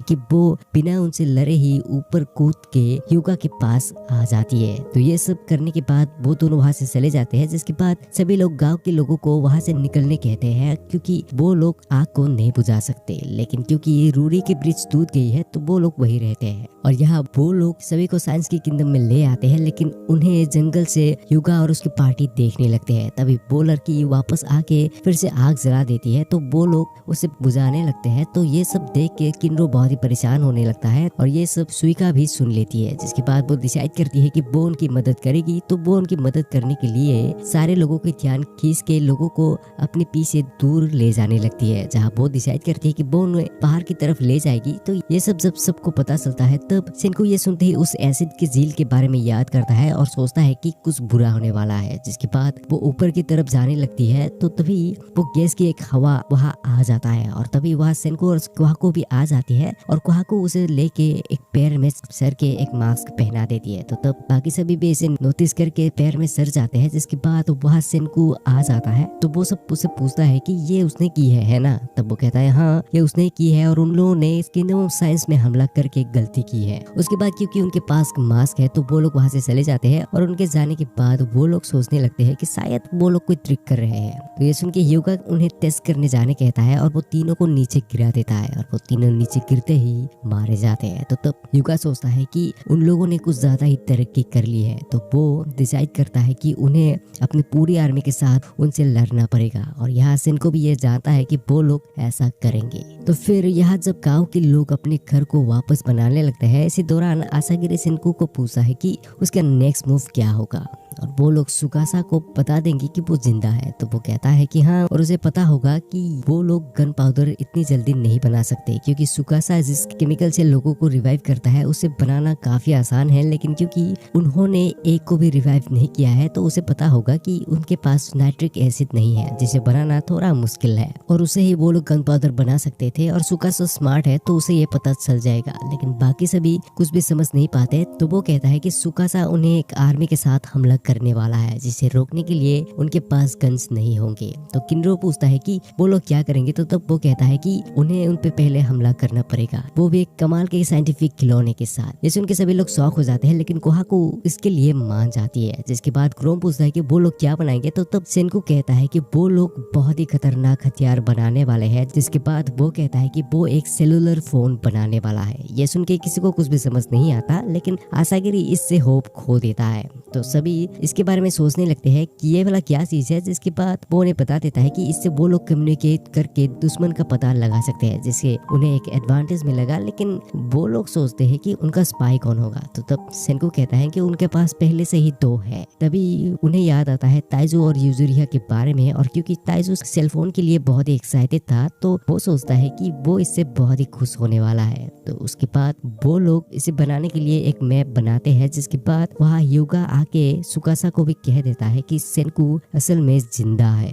कि वो बिना उनसे लड़े ही ऊपर कूद के युगा के पास आ जाती है। तो ये सब करने के बाद वो दोनों वहाँ से चले जाते हैं, जिसके बाद सभी लोग गांव के लोगों को वहाँ से निकलने कहते हैं क्योंकि वो लोग आग को नहीं बुझा सकते। लेकिन क्योंकि ये रूरी की ब्रिज टूट गई है तो वो लोग वही रहते हैं और यहाँ वो लोग सभी को साइंस की किंगडम में ले आते हैं। लेकिन उन्हें जंगल से युगा और उसकी पार्टी देखने लगते हैं। तभी वो लड़की वापस आके फिर से आग जला देती है तो वो लोग उसे बुझाने लगते हैं। तो ये सब देख के किन्रो बहुत ही परेशान होने लगता है और ये सब सुइका भी सुन लेती है, जिसके बाद वो डिसाइड करती है कि वो उनकी मदद करेगी। तो वो उनकी मदद करने के लिए सारे लोगों के ध्यान खींच के लोगों को अपने पीछे दूर ले जाने लगती है, जहाँ वो डिसाइड करती है कि वो उन्हें बाहर की तरफ ले जाएगी। तो ये सब जब सबको पता चलता है तब सेनको ये सुनते ही उस एसिड की झील के बारे में याद करता है और सोचता है कि कुछ बुरा होने वाला है। जिसके बाद वो ऊपर की तरफ जाने लगती है तो तभी वो गैस की एक हवा वहाँ आ जाता है और तभी वहाँ सेनको और कुहाको भी आ जाती है और कुहाको उसे लेके एक पैर में सर के एक मास्क पहना देती है। तो तब बाकी सभी भी इसे नोटिस करके पैर में सर जाते हैं। जिसके बाद वहाँ सेनको आ जाता है तो वो सब उसे पूछता है कि ये उसने की है ना। तब वो कहता है हाँ ये उसने की है और उन लोगों ने किंगडम ऑफ साइंस में हमला करके गलती की है। उसके बाद क्योंकि उनके पास मास्क है तो वो लोग वहाँ से चले जाते हैं और उनके जाने के बाद वो लोग सोचने लगते हैं कि शायद वो लोग कोई ट्रिक कर रहे हैं। तो ये सुन के युगा उन्हें टेस्ट करने जाने कहता है और वो तीनों को नीचे गिरा देता है और वो तीनों नीचे गिरते ही मारे जाते हैं। तो तब युगा सोचता है कि उन लोगों ने कुछ ज्यादा ही तरक्की कर ली है। तो वो डिसाइड करता है कि उन्हें अपनी पूरी आर्मी के साथ उनसे लड़ना पड़ेगा और यहाँ सेनको भी ये जानता है कि वो लोग ऐसा करेंगे। तो फिर यहाँ जब गांव के लोग अपने घर को वापस बनाने लगते हैं, इसी दौरान आसागिरी सेनको को पूछा है कि उसका नेक्स्ट मूव क्या होगा और वो लोग सुकासा को बता देंगे कि वो जिंदा है। तो वो कहता है कि हाँ, और उसे पता होगा कि वो लोग गन पाउडर इतनी जल्दी नहीं बना सकते क्योंकि सुकासा जिस केमिकल से लोगों को रिवाइव करता है उसे बनाना काफी आसान है। लेकिन क्योंकि उन्होंने एक को भी रिवाइव नहीं किया है तो उसे पता होगा कि उनके पास नाइट्रिक एसिड नहीं है जिसे बनाना थोड़ा मुश्किल है और उसे ही वो लोग गन पाउडर बना सकते थे। और सुकासा स्मार्ट है तो उसे ये पता चल जाएगा। लेकिन बाकी सभी कुछ भी समझ नहीं पाते। तो वो कहता है कि सुकासा उन्हें एक आर्मी के साथ हमला करने वाला है जिसे रोकने के लिए उनके पास गन्स नहीं होंगे। तो किन्रो पूछता है कि वो लोग क्या करेंगे। तो तब वो कहता है कि उन्हें उन पे पहले हमला करना पड़ेगा, वो भी एक कमाल के साइंटिफिक खिलौने के साथ। जैसे उनके सभी लोग शौक हो जाते हैं लेकिन कोहाको इसके लिए मान जाती है। जिसके बाद क्रोम पूछता है कि वो लोग क्या बनाएंगे। तो तब सेनको कहता है कि वो लोग बहुत ही खतरनाक हथियार बनाने वाले हैं। जिसके बाद वो कहता है कि वो एक सेलुलर फोन बनाने वाला है। ये सुन के किसी को कुछ भी समझ नहीं आता लेकिन आसागिरी इससे होप खो देता है। तो सभी इसके बारे में सोचने लगते हैं कि ये वाला क्या चीज है। जिसके बाद वो उन्हें बता देता है कि इससे वो लोग कम्युनिकेट करके दुश्मन का पता लगा सकते हैं, जिससे उन्हें एक एडवांटेज मिलेगा। लेकिन वो लोग सोचते हैं कि उनका स्पाई कौन होगा। तो तब सेनको कहता है कि उनके पास पहले से ही 2 है। तभी उन्हें याद आता है ताइजो और यूजुरिया के बारे में और क्योंकि ताइजो सेलफोन के लिए बहुत ही एक्साइटेड था तो वो सोचता है कि वो इससे बहुत ही खुश होने वाला है। तो उसके बाद वो लोग इसे बनाने के लिए एक मैप बनाते हैं। जिसके बाद वहाँ युगा आके सुकासा को भी कह देता है कि सेनको असल में जिंदा है।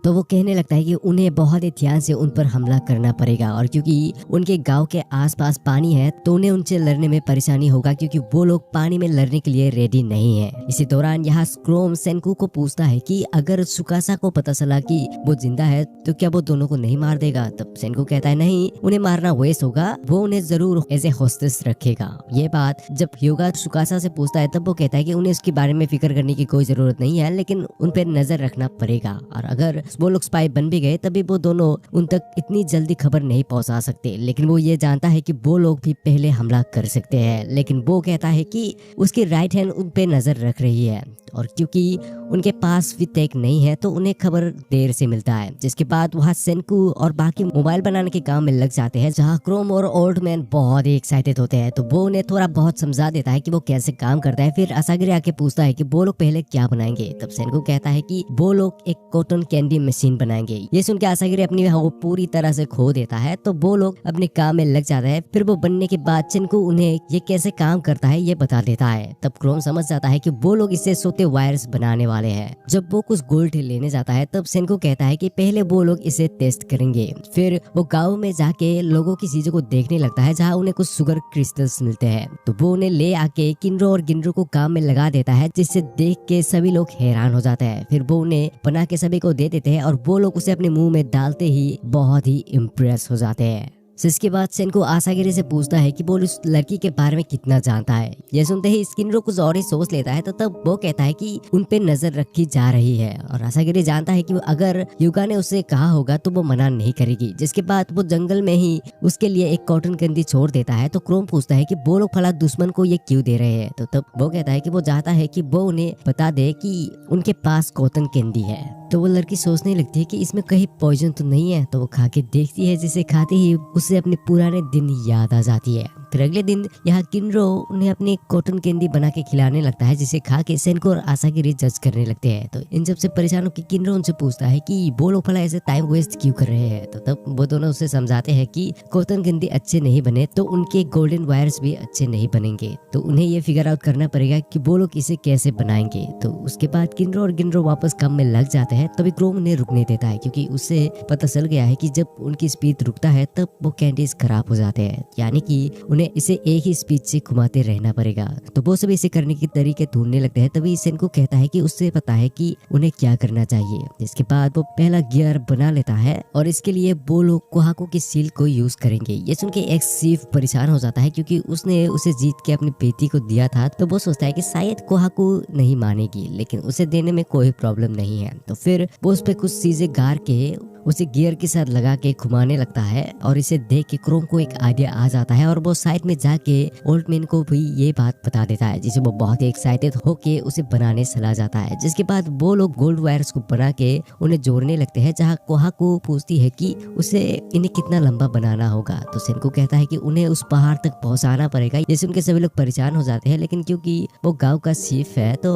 तो वो कहने लगता है कि उन्हें बहुत ही ध्यान से उन पर हमला करना पड़ेगा और क्योंकि उनके गांव के आसपास पानी है तो उन्हें उनसे लड़ने में परेशानी होगा क्योंकि वो लोग पानी में लड़ने के लिए रेडी नहीं है। इसी दौरान यहाँ क्रोम सेनको को पूछता है कि अगर सुकासा को पता चला कि वो जिंदा है तो क्या वो दोनों को नहीं मार देगा। तब सेनको कहता है नहीं, उन्हें मारना वेस्ट होगा, वो उन्हें जरूर एज ए होस्टेस रखेगा। ये बात जब युगा सुकासा से पूछता है तब वो कहता है कि उन्हें उसके बारे में फिक्र करने की कोई जरूरत नहीं है लेकिन उन पर नजर रखना पड़ेगा और अगर वो लोग स्पाई बन भी गए तभी वो दोनों उन तक इतनी जल्दी खबर नहीं पहुंचा सकते। लेकिन वो ये जानता है कि वो लोग भी पहले हमला कर सकते हैं। लेकिन वो कहता है कि उसकी राइट हैंड उन पे नजर रख रही है और क्योंकि उनके पास भी टेक नहीं है तो उन्हें खबर देर से मिलता है। जिसके बाद वहाँ सेनको और बाकी मोबाइल बनाने के काम में लग जाते हैं, जहाँ क्रोम और ओल्ड मैन बहुत ही एक्साइटेड होते हैं। तो वो उन्हें थोड़ा बहुत समझा देता है कि वो कैसे काम करता है। फिर आसागिरी आके पूछता है कि वो लोग पहले क्या बनाएंगे। तब सेनको कहता है कि वो लोग एक कॉटन कैंडी मशीन बनाएंगे। ये सुन के आसागिरी अपनी वो पूरी तरह से खो देता है। तो वो लोग अपने काम में लग जाता है। फिर वो बनने के बाद सेनको उन्हें ये कैसे काम करता है ये बता देता है। तब क्रोम समझ जाता है कि वो लोग इससे सोते वायर्स बनाने वाले हैं। जब वो कुछ गोल्ड लेने जाता है तब सेनको कहता है कि पहले वो लोग इसे टेस्ट करेंगे। फिर वो गांव में जाके लोगों की चीजों को देखने लगता है, जहाँ उन्हें कुछ शुगर क्रिस्टल्स मिलते हैं। तो वो उन्हें ले आके किन्रो और गिन्रो को काम में लगा देता है, जिससे देख के सभी लोग हैरान हो जाते हैं। फिर वो उन्हें बना के सभी को दे देते हैं और वो लोग उसे अपने मुंह में डालते ही बहुत ही इम्प्रेस हो जाते हैं। इसके बाद सेनको आसागिरी से पूछता है कि वो उस लड़की के बारे में कितना जानता है। ये सुनते ही स्किनरो कुछ और ही सोच लेता है, तो तब वो कहता है कि उन पे नजर रखी जा रही है और आसागिरी जानता है कि अगर युगा ने उससे कहा होगा तो वो मना नहीं करेगी। जिसके बाद वो जंगल में ही उसके लिए एक कॉटन कैंडी छोड़ देता है। तो क्रोम पूछता है कि वो लोग फला दुश्मन को ये क्यों दे रहे हैं। तो तब वो कहता है कि वो चाहता है कि वो उन्हें बता दे कि उनके पास कॉटन कैंडी है। तो वो लड़की सोचने लगती है कि इसमें कहीं पॉइजन तो नहीं है। तो वो खा के देखती है, जिसे खाते ही उसे अपने पुराने दिन याद आ जाती है। फिर अगले दिन यहाँ किनरो उन्हें अपनी कॉटन कैंडी बना के खिलाने लगता है, जिसे खा के सेनको और आसागिरी जज करने लगते हैं। तो इन सब से परेशान होकर किनरो उनसे पूछता है कि वो लोग भला ऐसे टाइम वेस्ट क्यों कर रहे हैं। तो तब वो दोनों उसे समझाते हैं कि कॉटन कैंडी अच्छे नहीं बने तो उनके गोल्डन वायर्स भी अच्छे नहीं बनेंगे, तो उन्हें ये फिगर आउट करना पड़ेगा कि वो लोग इसे कैसे बनाएंगे। तो उसके बाद किनरो और गिनरो वापस काम में लग जाते हैं। तभी क्रोम उन्हें रुकने देता है, क्योंकि उससे पता चल गया है कि जब उनकी स्पीड रुकता है तब वो कैंडीज खराब हो जाते हैं, यानी कि उन्हें इसे एक ही स्पीड से घुमाते रहना पड़ेगा। तो वो सभी इसे करने के तरीके ढूंढने लगते हैं। तभी सेनको कहता है कि उससे पता है कि उन्हें क्या करना चाहिए। इसके बाद वो पहला गियर बना लेता है और इसके लिए वो लोग कोहाको की सील को यूज करेंगे। ये सुन के एक सीफ परेशान हो जाता है, क्योंकि उसने उसे जीत के अपनी बेटी को दिया था। तो वो सोचता है कि शायद कोहाको नहीं मानेगी, लेकिन उसे देने में कोई प्रॉब्लम नहीं है। तो फिर वो उस पे कुछ चीजें गार के उसे गियर के साथ लगा के घुमाने लगता है और इसे देख के क्रोम को एक आइडिया आ जाता है और वो साइड में जाके ओल्ड मैन को भी ये बात बता देता है, जिसे वो बहुत ही एक्साइटेड होके उसे बनाने चला जाता है। जिसके बाद वो लोग गोल्ड वायर्स को बना के उन्हें जोड़ने लगते हैं, जहाँ कोहाको पूछती है कि उसे इन्हें कितना लंबा बनाना होगा। तो सेनको कहता है कि उन्हें उस पहाड़ तक पहुंचाना पड़ेगा। ये सुन के सभी लोग परेशान हो जाते हैं, लेकिन क्योंकि वो गाँव का चीफ है तो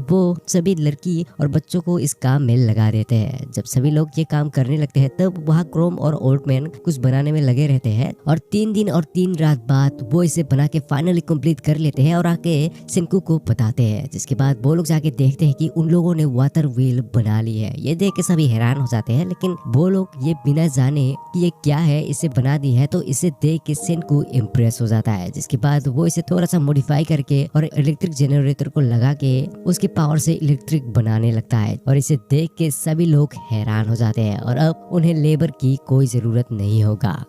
वो सभी लड़की और बच्चों को इस काम में लगा देते हैं। जब सभी लोग ये काम करने लगते हैं तब वहाँ क्रोम और ओल्ड मैन कुछ बनाने में लगे रहते हैं और 3 दिन और 3 रात बाद वो इसे बना के फाइनली कंप्लीट कर लेते हैं और आके सेनको को बताते हैं। जिसके बाद वो लोग जाके देखते हैं कि उन लोगों ने वाटर व्हील बना ली है। ये देख के सभी हैरान हो जाते हैं, लेकिन वो लोग ये बिना जाने कि ये क्या है इसे बना दी है। तो इसे देख के सेनको इम्प्रेस हो जाता है। जिसके बाद वो इसे थोड़ा सा मॉडिफाई करके और इलेक्ट्रिक जनरेटर को लगा के उसके पावर से इलेक्ट्रिक बनाने लगता है और इसे देख के सभी लोग हैरान हो जाते हैं और अब उन्हें लेबर की कोई जरूरत नहीं होगा।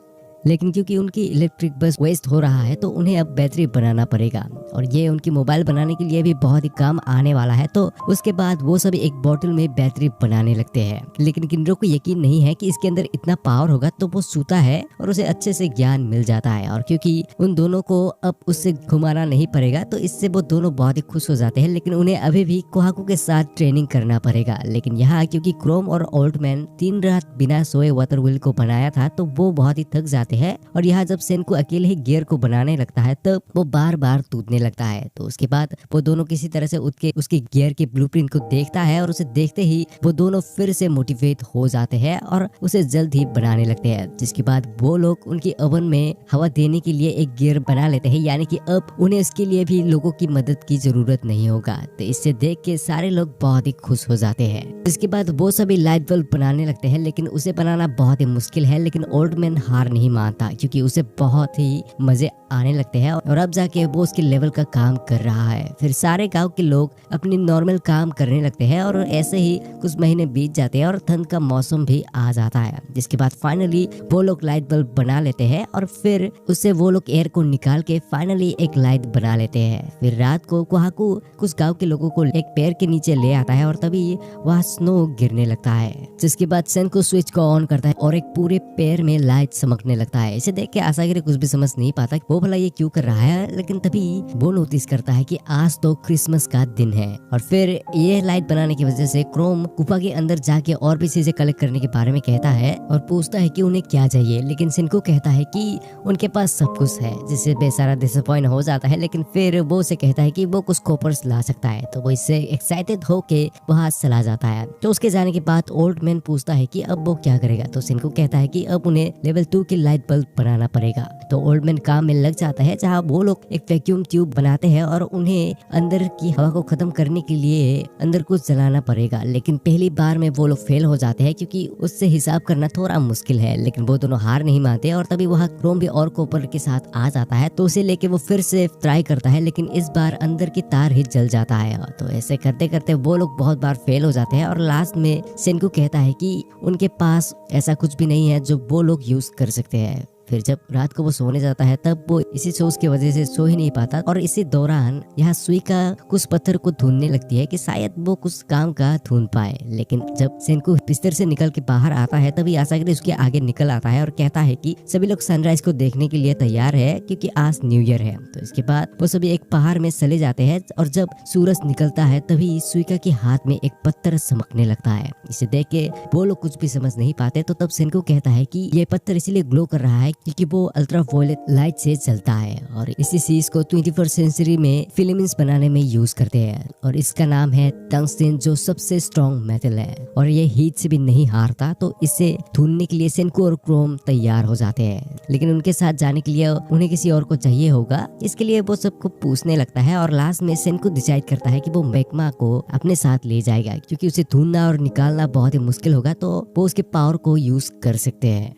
लेकिन क्योंकि उनकी इलेक्ट्रिक बस वेस्ट हो रहा है तो उन्हें अब बैटरी बनाना पड़ेगा और ये उनकी मोबाइल बनाने के लिए भी बहुत ही काम आने वाला है। तो उसके बाद वो सब एक बोतल में बैटरी बनाने लगते हैं, लेकिन किनरो को यकीन नहीं है कि इसके अंदर इतना पावर होगा। तो वो सोता है और उसे अच्छे से ज्ञान मिल जाता है और क्योंकि उन दोनों को अब उससे घुमाना नहीं पड़ेगा तो इससे वो दोनों बहुत ही खुश हो जाते हैं। लेकिन उन्हें अभी भी कोहाको के साथ ट्रेनिंग करना पड़ेगा। लेकिन यहाँ क्योंकि क्रोम और ओल्ड मैन 3 रात बिना सोए वाटर व्हील को बनाया था तो वो बहुत ही थक जाते है। और यहाँ जब सेनको अकेले ही गियर को बनाने लगता है तब वो बार बार टूटने लगता है। तो उसके बाद वो दोनों किसी तरह से उसके गियर के ब्लूप्रिंट को देखता है और उसे देखते ही वो दोनों फिर से मोटिवेट हो जाते हैं और उसे जल्द ही बनाने लगते हैं। जिसके बाद वो लोग उनकी ओवन में हवा देने के लिए एक गियर बना लेते हैं, यानी कि अब उन्हें इसके लिए भी लोगों की मदद की जरूरत नहीं होगा। तो इससे देख के सारे लोग बहुत ही खुश हो जाते हैं। इसके बाद वो सभी लाइट बल्ब बनाने लगते हैं, लेकिन उसे बनाना बहुत ही मुश्किल है। लेकिन ओल्ड मैन हार नहीं मानता, क्योंकि उसे बहुत ही मजे आने लगते हैं और अब जाके वो उसके लेवल का काम कर रहा है। फिर सारे गांव के लोग अपनी नॉर्मल काम करने लगते हैं और ऐसे ही कुछ महीने बीत जाते हैं और ठंड का मौसम भी आ जाता है। जिसके बाद फाइनली वो लोग लाइट बल्ब बना लेते हैं और फिर उससे वो लोग एयर को निकाल के फाइनली एक लाइट बना लेते हैं। फिर रात को कोहाको कुछ गाँव के लोगों को एक पेड़ के नीचे ले आता है और तभी वहाँ स्नो गिरने लगता है। जिसके बाद सेनको स्विच को ऑन करता है और एक पूरे पेड़ में लाइट चमकने लगता है। इसे देख के आसागिरी कुछ भी समझ नहीं पाता वो भला ये क्यों कर रहा है, लेकिन तभी वो नोटिस करता है कि आज तो क्रिसमस का दिन है। और फिर ये लाइट बनाने की वजह से क्रोम गुफा के अंदर जाके और भी चीजें कलेक्ट करने के बारे में कहता है और पूछता है कि उन्हें क्या चाहिए। लेकिन सेनको कहता है कि उनके पास सब कुछ है, जिससे बेचारा डिसअपॉइंट हो जाता है। लेकिन फिर वो उसे कहता है कि वो कुछ कॉपर्स ला सकता है, तो वो इससे एक्साइटेड होके वहां चला जाता है। तो उसके जाने के बाद ओल्ड मैन पूछता है कि अब वो क्या करेगा। तो सेनको कहता है कि अब उन्हें लेवल 2 की लाइट बल्ब बनाना पड़ेगा। तो ओल्ड मैन काम में लग जाता है, जहाँ वो लोग एक वैक्यूम ट्यूब बनाते हैं और उन्हें अंदर की हवा को खत्म करने के लिए अंदर कुछ जलाना पड़ेगा। लेकिन पहली बार में वो लोग फेल हो जाते हैं, क्योंकि उससे हिसाब करना थोड़ा मुश्किल है। लेकिन वो दोनों हार नहीं मानते और तभी वहाँ क्रोम भी और कॉपर के साथ आ जाता है। तो उसे लेके वो फिर से ट्राई करता है, लेकिन इस बार अंदर की तार ही जल जाता है। तो ऐसे करते करते वो लोग बहुत बार फेल हो जाते हैं और लास्ट में सेनको कहता है कि उनके पास ऐसा कुछ भी नहीं है जो वो लोग यूज कर सकते हैं। फिर जब रात को वो सोने जाता है तब वो इसी सोच की वजह से सो ही नहीं पाता और इसी दौरान यहाँ सुइका कुछ पत्थर को ढूंढने लगती है कि शायद वो कुछ काम का ढूंढ पाए। लेकिन जब सेनको बिस्तर से निकल के बाहर आता है तभी आसागिरी उसके आगे निकल आता है और कहता है कि सभी लोग सनराइज को देखने के लिए तैयार है क्योंकि आज न्यू ईयर है। तो इसके बाद वो सभी एक पहाड़ में चले जाते हैं और जब सूरज निकलता है तभी सुइका के हाथ में एक पत्थर चमकने लगता है। इसे देख के वो लोग कुछ भी समझ नहीं पाते। तो तब सेनको कहता है कि ये पत्थर इसीलिए ग्लो कर रहा है क्योंकि वो अल्ट्रा वायलेट लाइट से चलता है और इसी चीज को 21st सेंचुरी में फिलामेंट्स बनाने में यूज करते हैं और इसका नाम है टंगस्टन, जो सबसे स्ट्रॉन्ग मेटल है और ये हीट से भी नहीं हारता। तो इसे ढूंढने के लिए सेनको और क्रोम तैयार हो जाते हैं, लेकिन उनके साथ जाने के लिए उन्हें किसी और को चाहिए होगा। इसके लिए वो सबको पूछने लगता है और लास्ट में सेनको डिसाइड करता है कि वो मैग्मा को अपने साथ ले जाएगा क्योंकि उसे ढूंढना और निकालना बहुत ही मुश्किल होगा, तो वो उसके पावर को यूज कर सकते हैं।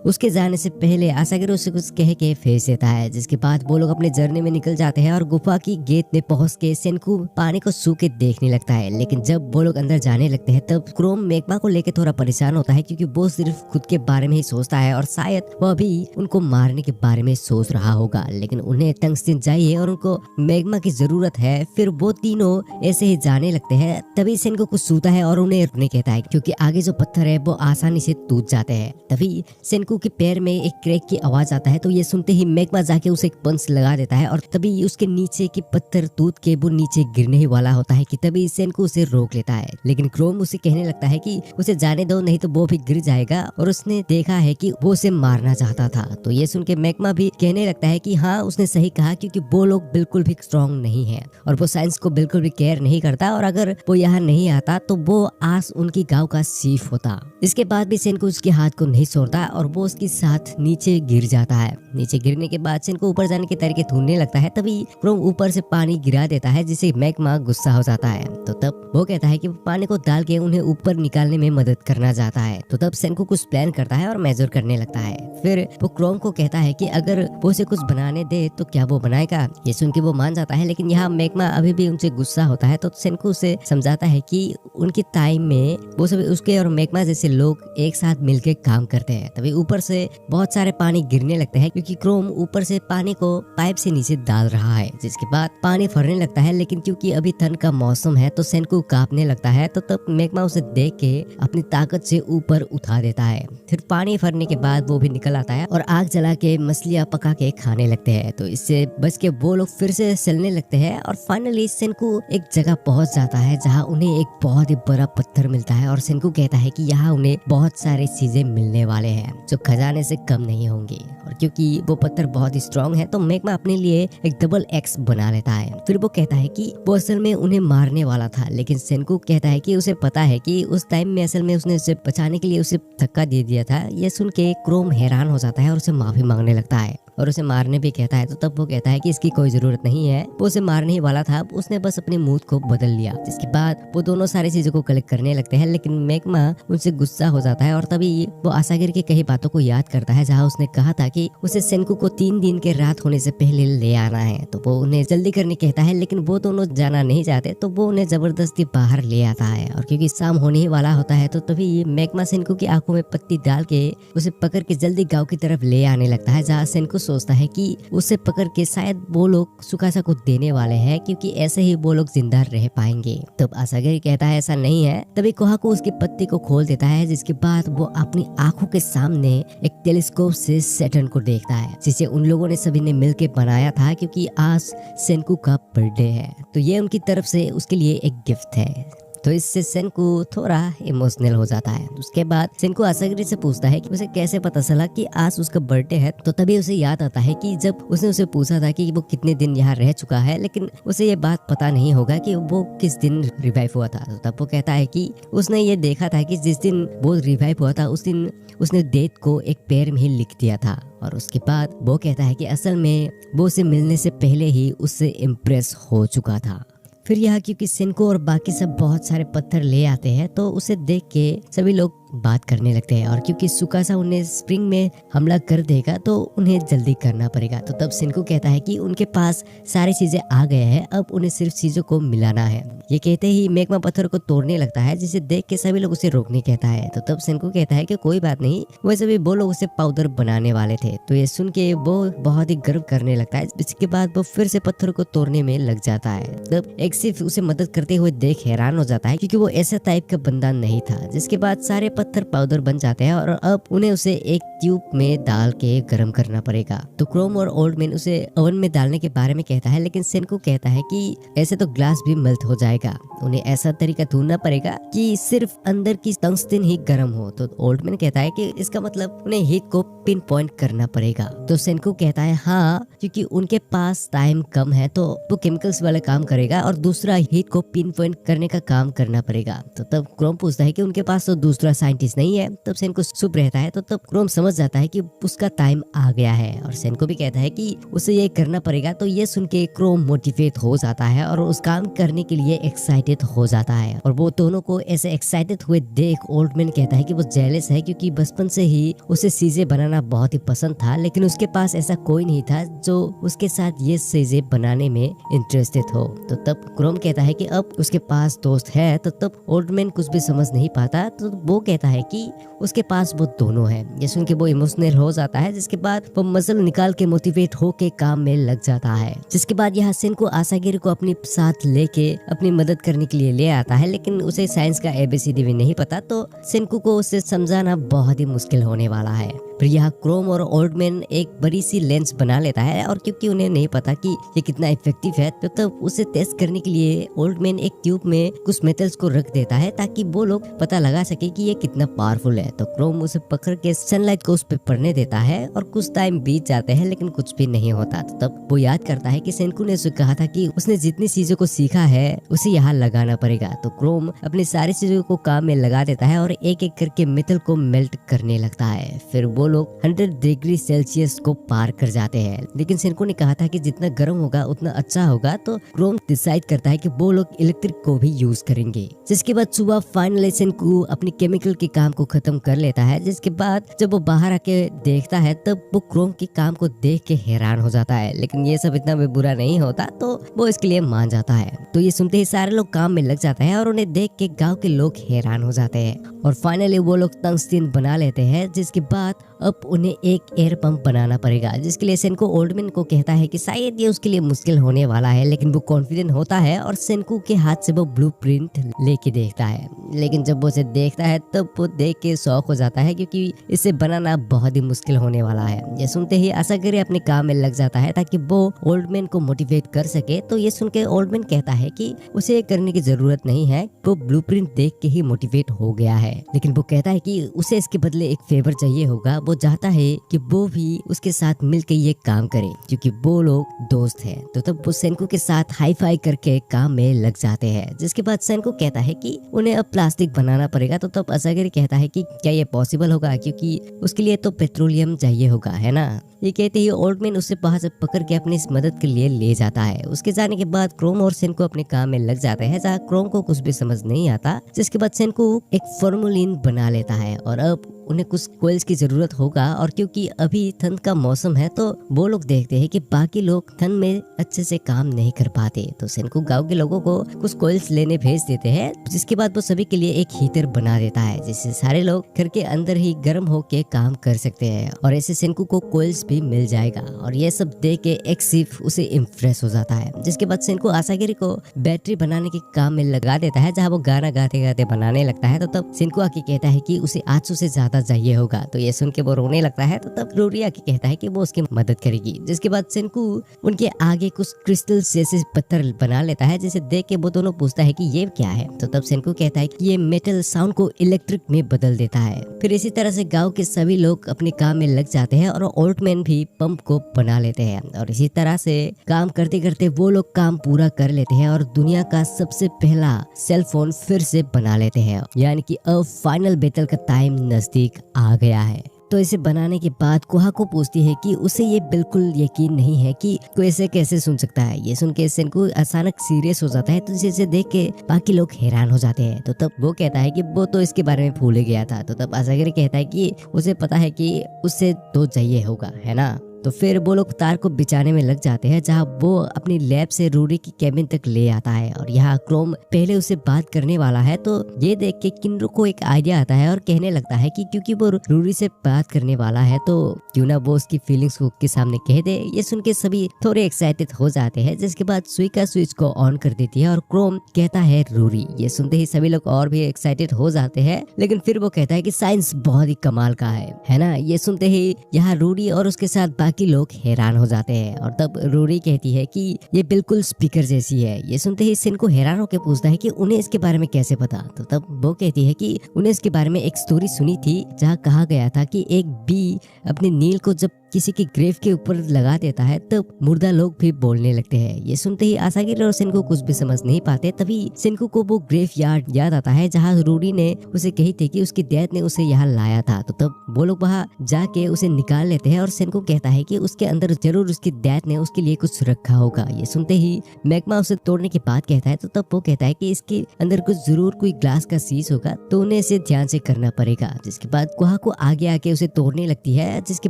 उसके जाने से पहले आसागिरी उसे कुछ कह के भेज देता है, जिसके बाद वो लोग अपने जर्नी में निकल जाते हैं और गुफा की गेट में पहुंच के सेनको पानी को छू के देखने लगता है। लेकिन जब वो लोग अंदर जाने लगते हैं तब क्रोम मैग्मा को लेके थोड़ा परेशान होता है क्योंकि वो सिर्फ खुद के बारे में ही सोचता है और शायद वो अभी उनको मारने के बारे में सोच रहा होगा, लेकिन उन्हें टंगस्टन चाहिए और उनको मैग्मा की जरूरत है। फिर वो तीनों ऐसे ही जाने लगते हैं। तभी सेनको कुछ छूता है और उन्हें रुकने कहता है क्योंकि आगे जो पत्थर है वो आसानी से टूट जाते हैं। तभी सेनको के पैर में एक क्रैक की आवाज आता है, तो ये सुनते ही मैग्मा जाके उसे एक पंच लगा देता है और तभी उसके नीचे की पत्थर टूट के वो नीचे गिरने ही वाला होता है कि तभी सेनको उसे रोक लेता है। लेकिन क्रोम उसे कहने लगता है कि उसे जाने दो, नहीं तो वो भी गिर जाएगा और उसने देखा है कि वो उसे मारना चाहता था। तो ये सुन के मैग्मा भी कहने लगता है कि हाँ उसने सही कहा क्योंकि वो लोग बिल्कुल भी स्ट्रॉन्ग नहीं है और वो साइंस को बिल्कुल भी केयर नहीं करता और अगर वो यहाँ नहीं आता तो वो आज उनकी गाँव का चीफ होता। इसके बाद भी सेनको उसके हाथ को नहीं छोड़ता और वो उसके साथ नीचे गिर जाता है। नीचे गिरने के बाद सेनको ऊपर जाने के तरीके ढूंढने लगता है, तभी क्रोम ऊपर से पानी गिरा देता है जिससे मैग्मा गुस्सा हो जाता है। तो तब वो कहता है कि पानी को डाल के उन्हें ऊपर निकालने में मदद करना चाहता है। तो तब सेनको कुछ प्लान करता है और मेजर करने लगता है। फिर वो क्रोम को कहता है कि अगर वो उसे कुछ बनाने दे तो क्या वो बनाएगा। ये सुन के वो मान जाता है, लेकिन यहाँ मैग्मा अभी भी उनसे गुस्सा होता है। तो सेनको उसे समझाता है कि उनके टाइम में वो सब उसके और मैग्मा जैसे लोग एक साथ मिलकर काम करते हैं। तभी ऊपर से बहुत सारे पानी गिरने लगते हैं क्योंकि क्रोम ऊपर से पानी को पाइप से नीचे डाल रहा है, जिसके बाद पानी फरने लगता है। लेकिन क्योंकि अभी ठंड का मौसम है तो सेनको कांपने लगता है। तो तब मैग्मा उसे देख के अपनी ताकत से ऊपर उठा देता है। फिर पानी फरने के बाद वो भी निकल आता है और आग जला के मछलियां पका के खाने लगते हैं। तो इससे बच के वो लोग फिर से चलने लगते हैं और फाइनली सेनको एक जगह पहुंच जाता है जहाँ उन्हें एक बहुत ही बड़ा पत्थर मिलता है और सेनको कहता है कि यहाँ उन्हें बहुत सारी चीजें मिलने वाले हैं जो खजाने से कम नहीं होंगे। और क्योंकि वो पत्थर बहुत ही स्ट्रॉन्ग है तो मैग्मा अपने लिए एक डबल एक्स बना लेता है। फिर वो कहता है कि वो असल में उन्हें मारने वाला था, लेकिन सेनको कहता है कि उसे पता है कि उस टाइम में असल में उसने उसे बचाने के लिए उसे धक्का दे दिया था। ये सुन के क्रोम हैरान हो जाता है और उसे माफी मांगने लगता है और उसे मारने भी कहता है। तो तब वो कहता है कि इसकी कोई जरूरत नहीं है, वो उसे मारने ही वाला था, उसने बस अपने मूड को बदल लिया। जिसके बाद वो दोनों सारी चीजों को कलेक्ट करने लगते हैं, लेकिन मैग्मा उनसे गुस्सा हो जाता है और तभी वो आसागिरी की कई बातों को याद करता है जहाँ उसने कहा था कि उसे सेनको को 3 दिन के रात होने से पहले ले आना है। तो वो उन्हें जल्दी करने कहता है, लेकिन वो दोनों जाना नहीं चाहते। तो वो उन्हें जबरदस्ती बाहर ले आता है और क्योंकि शाम होने ही वाला होता है तो तभी मैग्मा सेनको की आंखों में पत्ती डाल के उसे पकड़ के जल्दी गाँव की तरफ ले आने लगता है, जहाँ सेनको सोचता है कि उसे पकड़ के शायद वो लोग सुकासा को देने वाले हैं क्योंकि ऐसे ही वो लोग जिंदा रह पाएंगे। तब आसागिरी कहता है ऐसा नहीं है। तभी कोहाकू उसकी पत्ती को खोल देता है, जिसके बाद वो अपनी आंखों के सामने एक टेलीस्कोप से सैटर्न को देखता है, जिसे उन लोगों ने सभी ने मिलकर बनाया था क्योंकि आज सेनको का बर्थडे है। तो ये उनकी तरफ से उसके लिए एक गिफ्ट है। तो इससे सेनको थोड़ा इमोशनल हो जाता है। उसके बाद सेनको आसागिरी से पूछता है कि उसे कैसे पता चला कि आज उसका बर्थडे है। तो तभी उसे याद आता है कि जब उसने उसे पूछा था कि वो कितने दिन यहाँ रह चुका है, लेकिन उसे ये बात पता नहीं होगा कि वो किस दिन रिवाइव हुआ था। तो तब वो कहता है कि उसने ये देखा था कि जिस दिन वो रिवाइव हुआ था उस दिन उसने डेथ को एक पैर में ही लिख दिया था। और उसके बाद वो कहता है कि असल में वो उसे मिलने से पहले ही उससे इम्प्रेस हो चुका था। फिर यहाँ क्योंकि सेनको और बाकी सब बहुत सारे पत्थर ले आते हैं तो उसे देख के सभी लोग बात करने लगते हैं, और क्योंकि सुकासा उन्हें स्प्रिंग में हमला कर देगा तो उन्हें जल्दी करना पड़ेगा। तो तब सेनको कहता है कि उनके पास सारी चीजें आ गए हैं, अब उन्हें सिर्फ चीजों को मिलाना है। ये कहते ही मैग्मा पत्थर को तोड़ने लगता है, जिसे देख के सभी लोग उसे रोकने कहता है। तो तब सेनको कहता है कि कोई बात नहीं, वैसे भी वो लोग उसे पाउडर बनाने वाले थे। तो ये सुन के वो बहुत ही गर्व करने लगता है। इसके बाद वो फिर से पत्थर को तोड़ने में लग जाता है। तब एक्सिफ उसे मदद करते हुए देख हैरान हो जाता है, क्योंकि वो ऐसा टाइप का बंदा नहीं था। जिसके बाद सारे पत्थर पाउडर बन जाते हैं और अब उन्हें उसे एक ट्यूब में डाल के गर्म करना पड़ेगा। तो क्रोम और ओल्ड मैन उसे ओवन में डालने के बारे में कहता है, लेकिन सेनको कहता है कि ऐसे तो ग्लास भी मेल्ट हो जाएगा, उन्हें ऐसा तरीका ढूंढना पड़ेगा कि सिर्फ अंदर की टंगस्टन ही गर्म हो। तो ओल्ड मैन कहता है कि इसका मतलब उन्हें हीट को पिन पॉइंट करना पड़ेगा। तो सेनको कहता है हाँ, क्योंकि उनके पास टाइम कम है तो वो केमिकल्स वाला काम करेगा और दूसरा हीट को पिन पॉइंट करने का काम करना पड़ेगा। तो तब क्रोम पूछता है कि उनके पास तो दूसरा साइंटिस्ट नहीं है। तब सेनको चुप रहता है। तो तब क्रोम समझ जाता है कि उसका टाइम आ गया है, और सेनको भी कहता है कि उसे ये करना पड़ेगा। तो ये सुन के क्रोम मोटिवेट हो जाता है और उस काम करने के लिए एक्साइटेड हो जाता है। और वो दोनों को ऐसे एक्साइटेड हुए देख ओल्ड मैन कहता है कि वो जेलस है, क्योंकि बचपन से ही उसे चीजें बनाना बहुत ही पसंद था, लेकिन उसके पास ऐसा कोई नहीं था जो उसके साथ ये चीजें बनाने में इंटरेस्टेड हो। तो तब क्रोम कहता है कि अब उसके पास दोस्त है। तो तब ओल्ड मैन कुछ भी समझ नहीं पाता। तो वो कहता है कि उसके पास वो दोनों है। ये सुन के वो इमोशनल हो जाता है, जिसके बाद वो मसल निकाल के मोटिवेट होके काम में लग जाता है। जिसके बाद यहाँ सेनको आसागिरी को अपने साथ लेके अपनी मदद करने के लिए ले आता है, लेकिन उसे साइंस का ABCD भी नहीं पता। तो सेनको को उसे समझाना बहुत ही मुश्किल होने वाला है। फिर यहाँ क्रोम और ओल्ड मैन एक बड़ी सी लेंस बना लेता है, और क्योंकि उन्हें नहीं पता कि ये कितना इफेक्टिव है, तो तब उसे टेस्ट करने के लिए ओल्ड मैन एक ट्यूब में कुछ मेटल्स को रख देता है, ताकि वो लोग पता लगा सके कि ये कितना पावरफुल है। तो क्रोम उसे पकड़ के सनलाइट को उस पे पड़ने देता है, और कुछ टाइम बीत जाते हैं लेकिन कुछ भी नहीं होता। तो तब वो याद करता है कि सेनको ने उसे कहा था कि उसने जितनी चीजों को सीखा है उसे यहाँ लगाना पड़ेगा। तो क्रोम अपनी सारी चीजों को काम में लगा देता है और एक एक करके मेटल को मेल्ट करने लगता है। फिर वो लोग 100 डिग्री सेल्सियस को पार कर जाते हैं, लेकिन सेनको ने कहा था कि जितना गर्म होगा उतना अच्छा होगा। तो क्रोम डिसाइड करता है कि वो लोग इलेक्ट्रिक को भी यूज करेंगे। जिसके बाद सुबह फाइनली सेनको अपनी केमिकल के काम को खत्म कर लेता है। जिसके बाद जब वो बाहर आके देखता है तब वो क्रोम के काम को देख के हैरान हो जाता है, लेकिन ये सब इतना भी बुरा नहीं होता, तो वो इसके लिए मान जाता है। तो ये सुनते ही सारे लोग काम में लग जाते हैं और उन्हें देख के गाँव के लोग हैरान हो जाते हैं, और फाइनली वो लोग टंगस्टन बना लेते हैं। जिसके बाद अब उन्हें एक एयर पंप बनाना पड़ेगा, जिसके लिए सेनको ओल्ड मैन को कहता है कि शायद ये उसके लिए मुश्किल होने वाला है, लेकिन वो कॉन्फिडेंट होता है और सेनको के हाथ से वो ब्लूप्रिंट लेके देखता है। लेकिन जब वो उसे देखता है तब वो देख के शौक हो जाता है, क्योंकि इसे बनाना बहुत ही मुश्किल होने वाला है। ये सुनते ही आसागिरी अपने काम में लग जाता है ताकि वो ओल्ड मैन को मोटिवेट कर सके। तो ये सुन के ओल्ड मैन कहता है कि उसे ये करने की जरूरत नहीं है, वो ब्लूप्रिंट देख के ही मोटिवेट हो गया है। लेकिन वो कहता है कि उसे इसके बदले एक फेवर चाहिए होगा। वो चाहता है कि वो भी उसके साथ मिलकर ये काम करे, क्योंकि वो लोग दोस्त हैं। तो तब वो सेनको के साथ हाई फाई करके काम में लग जाते हैं। जिसके बाद सेनको कहता है कि उन्हें अब प्लास्टिक बनाना पड़ेगा। तो तब आसागिरी कहता है कि क्या ये पॉसिबल होगा, क्योंकि उसके लिए तो पेट्रोलियम चाहिए होगा, है ना। ये कहते ही ओल्ड मैन उसे वहां से पकड़ के अपनी मदद के लिए ले जाता है। उसके जाने के बाद क्रोम और सेनको अपने काम में लग जाते हैं, जहाँ क्रोम को कुछ भी समझ नहीं आता। जिसके बाद सेनको एक फॉर्मुलिन बना लेता है, और अब उन्हें कुछ कोयल्स की जरूरत होगा। और क्योंकि अभी ठंड का मौसम है तो वो लोग देखते हैं कि बाकी लोग ठंड में अच्छे से काम नहीं कर पाते। तो सेनको गांव के लोगों को कुछ कोयल्स लेने भेज देते हैं। जिसके बाद वो सभी के लिए एक हीटर बना देता है, जिससे सारे लोग घर के अंदर ही गर्म होके काम कर सकते हैं, और ऐसे सेनको को कोयल्स भी मिल जाएगा। और ये सब देख के एक्सिफ उसे इम्प्रेस हो जाता है। जिसके बाद सेनको आसागिरी को बैटरी बनाने के काम में लगा देता है, जहाँ वो गाना गाते गाते बनाने लगता है। तो तब सेनको आके कहता है कि उसे 800 से ज्यादा चाहिए होगा। तो ये सुन के वो रोने लगता है। तो तब रोरी आके कहता है कि वो उसकी मदद करेगी। जिसके बाद सेनको उनके आगे कुछ क्रिस्टल जैसे पत्थर बना लेता है, जिसे देख के वो दोनों पूछता है कि ये क्या है। तो तब सेनको कहता है कि ये मेटल साउंड को इलेक्ट्रिक में बदल देता है। फिर इसी तरह से गाँव के सभी लोग अपने काम में लग जाते हैं, और ओल्ड मैन भी पंप को बना लेते हैं। और इसी तरह से काम करते करते वो लोग काम पूरा कर लेते हैं, और दुनिया का सबसे पहला सेल फोन फिर से बना लेते हैं। यानी कि अब फाइनल बैटल का टाइम नजदीक आ गया है। तो इसे बनाने के बाद कोहाको पूछती है कि उसे ये बिल्कुल यकीन नहीं है कि कोई ऐसे कैसे सुन सकता है। ये सुन के सेनको अचानक सीरियस हो जाता है, तो जिसे देख के बाकी लोग हैरान हो जाते हैं। तो तब वो कहता है कि वो तो इसके बारे में भूल गया था। तो तब असागिरी कहता है कि उसे पता है कि उससे तो चाहिए होगा, है ना। तो फिर वो लोग तार को बिछाने में लग जाते हैं, जहाँ वो अपनी लैब से रूरी की केबिन तक ले आता है और यहाँ क्रोम पहले उसे बात करने वाला है। तो ये देख के किनरो को एक आइडिया आता है और कहने लगता है कि क्योंकि वो रूरी से बात करने वाला है तो क्यों ना वो उसकी फीलिंग्स को उसके सामने कह दे। ये सुन के सभी थोड़े एक्साइटेड हो जाते हैं, जिसके बाद सुइका स्विच को ऑन कर देती है और क्रोम कहता है रूरी। ये सुनते ही सभी लोग और भी एक्साइटेड हो जाते हैं, लेकिन फिर वो कहता है कि साइंस बहुत ही कमाल का है ना। ये सुनते ही यहाँ रूरी और उसके साथ बाकी लोग हैरान हो जाते हैं और तब रूरी कहती है कि ये बिल्कुल स्पीकर जैसी है। ये सुनते ही सेनको हैरान होकर पूछता है कि उन्हें इसके बारे में कैसे पता। तो तब वो कहती है कि उन्हें इसके बारे में एक स्टोरी सुनी थी, जहाँ कहा गया था कि एक बी अपने नील को जब किसी की ग्रेव के ऊपर लगा देता है तब मुर्दा लोग भी बोलने लगते हैं। ये सुनते ही आसागिरी और सेनको कुछ भी समझ नहीं पाते। तभी सेनको को वो ग्रेव यार्ड याद आता है, जहाँ रूरी ने उसे कही थी कि उसकी डैड ने उसे यहाँ लाया था। तो तब वो लोग वहाँ जाके उसे निकाल लेते हैं और सेनको कहता है कि उसके अंदर जरूर उसकी डैड ने उसके लिए कुछ रखा होगा। ये सुनते ही मैग्मा उसे तोड़ने की बात कहता है। तो तब वो कहता है कि इसके अंदर कुछ जरूर कोई ग्लास का शीश होगा, तो उन्हें इसे ध्यान से करना पड़ेगा। जिसके बाद कोहाको आगे आके उसे तोड़ने लगती है, जिसके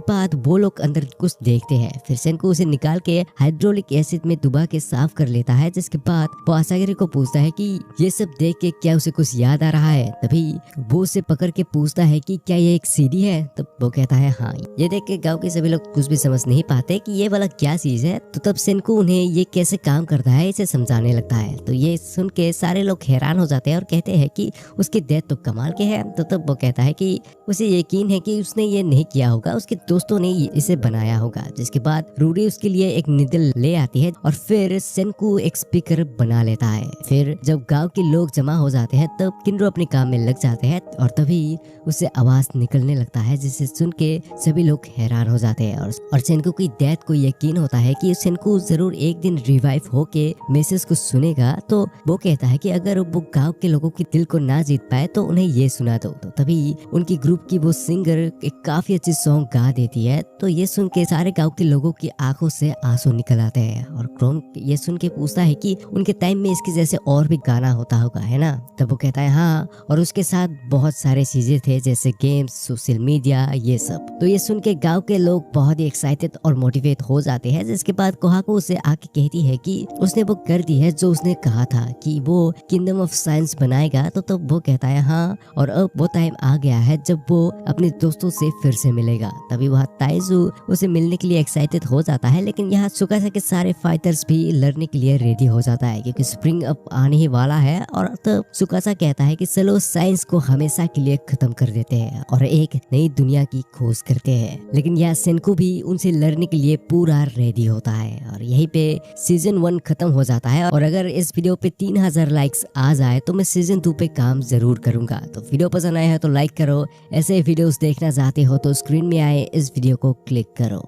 बाद वो लोग अंदर कुछ देखते हैं। फिर सेनको उसे निकाल के हाइड्रोलिक एसिड में डुबा के साफ कर लेता है। जिसके बाद वो आसागिरी को पूछता है कि ये सब देख के क्या उसे कुछ याद आ रहा है। तभी वो उसे पकड़ के पूछता है कि क्या ये एक सीढ़ी है। तब वो कहता है हाँ। ये देख के गाँव के सभी लोग कुछ भी समझ नहीं पाते कि ये वाला क्या चीज है। तो तब सेनको उन्हें ये कैसे काम करता है इसे समझाने लगता है। तो ये सुन के सारे लोग हैरान हो जाते हैं और कहते हैं कि उसकी डेथ तो कमाल के है। तो तब वो कहता है कि उसे यकीन है कि उसने ये नहीं किया होगा, उसके दोस्तों ने इसे बनाया होगा। जिसके बाद रूरी उसके लिए एक निडल ले आती है और फिर सेनको एक स्पीकर बना लेता है। फिर जब गांव के लोग जमा हो जाते हैं तब किनरो अपने काम में लग जाते हैं और तभी उसे आवाज निकलने लगता है, जिसे सुन के सभी लोग हैरान हो जाते हैं और सेनको की डेथ को यकीन होता है कि सेनको जरूर एक दिन रिवाइव होके मैसेज को सुनेगा। तो वो कहता है कि अगर वो गांव के लोगों के दिल को ना जीत पाए तो उन्हें ये सुना दो। तो तभी उनकी ग्रुप की वो सिंगर एक काफी अच्छी सॉन्ग गा देती है। तो ये सुन के सारे गांव के लोगों की आंखों से आंसू निकल आते हैं और क्रोम ये सुन के पूछता है कि उनके टाइम में इसके जैसे और भी गाना होता होगा, है ना। तब वो कहता है हाँ, और उसके साथ बहुत सारे चीजें थे जैसे गेम्स, सोशल मीडिया, ये सब। तो ये सुन के गांव के लोग बहुत ही एक्साइटेड और मोटिवेट हो जाते हैं। जिसके बाद कोहाको उसे आके कहती है कि उसने वो कर दी है जो उसने कहा था कि वो किंगडम ऑफ साइंस बनाएगा। तो तब वो कहता है हाँ, और अब वो टाइम आ गया है जब वो अपने दोस्तों से फिर से मिलेगा। तभी वहाँ ताइजू उसे मिलने के लिए एक्साइटेड हो जाता है, लेकिन यहाँ सुकासा के सारे फाइटर्स भी लड़ने के लिए रेडी हो जाता है क्योंकि स्प्रिंग अप आने ही वाला है। और तब सुकासा कहता है कि चलो साइंस को हमेशा के लिए खत्म कर देते हैं और एक नई दुनिया की खोज करते हैं। लेकिन यहाँ सेनको भी उनसे लड़ने के लिए पूरा रेडी होता है और यहीं पे सीजन 1 खत्म हो जाता है। और अगर इस वीडियो पे 3000 लाइक्स आ जाए तो मैं सीजन 2 पे काम जरूर करूंगा। तो वीडियो पसंद आया है तो लाइक करो, ऐसे वीडियोस देखना चाहते हो तो स्क्रीन में आए इस वीडियो को क्लिक करो।